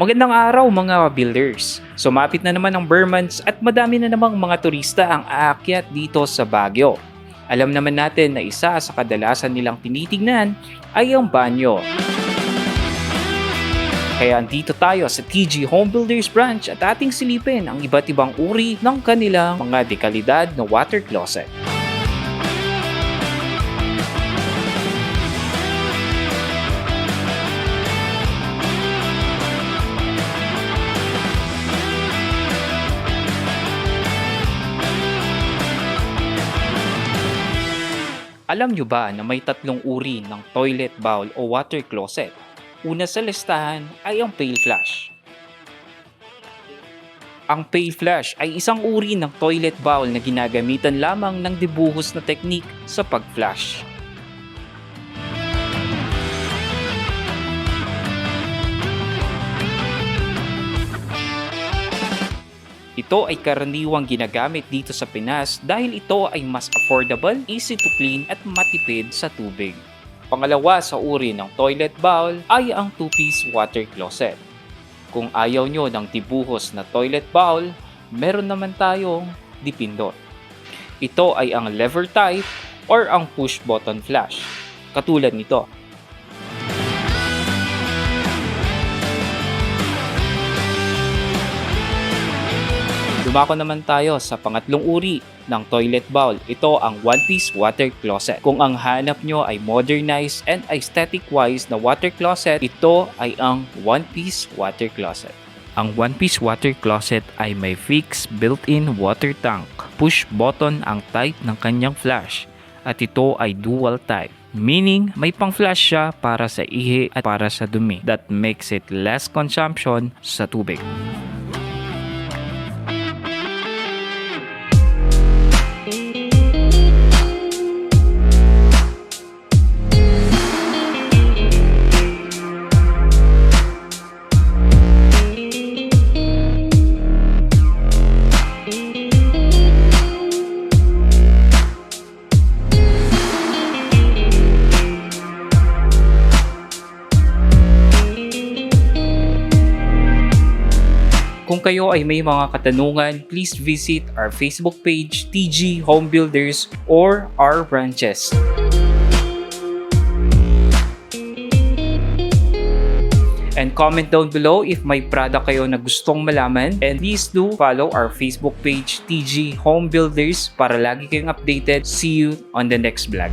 Magandang araw mga builders. Sumapit na naman ang Burr months at madami na namang mga turista ang aakyat dito sa Baguio. Alam naman natin na isa sa kadalasan nilang tinitignan ay ang banyo. Kaya andito tayo sa TG Home Builders Branch at ating silipin ang iba't ibang uri ng kanilang mga dekalidad na water closet. Alam nyo ba na may tatlong uri ng toilet bowl o water closet? Una sa listahan ay ang pail flush. Ang pail flush ay isang uri ng toilet bowl na ginagamitan lamang ng dibuhos na teknik sa pag-flush. Ito ay karaniwang ginagamit dito sa Pinas dahil ito ay mas affordable, easy to clean at matipid sa tubig. Pangalawa sa uri ng toilet bowl ay ang two-piece water closet. Kung ayaw nyo ng dibuhos na toilet bowl, meron naman tayong dipindot. Ito ay ang lever type or ang push button flush. Katulad nito. Dumako naman tayo sa pangatlong uri ng toilet bowl. Ito ang one-piece water closet. Kung ang hanap nyo ay modernized and aesthetic-wise na water closet, ito ay ang one-piece water closet. Ang one-piece water closet ay may fixed built-in water tank. Push button ang type ng kanyang flush at ito ay dual type. Meaning, may pang-flush siya para sa ihi at para sa dumi. That makes it less consumption sa tubig. Kung kayo ay may mga katanungan, please visit our Facebook page, TG Home Builders or our branches. And comment down below if may product kayo na gustong malaman. And please do follow our Facebook page, TG Home Builders, para lagi kayong updated. See you on the next vlog.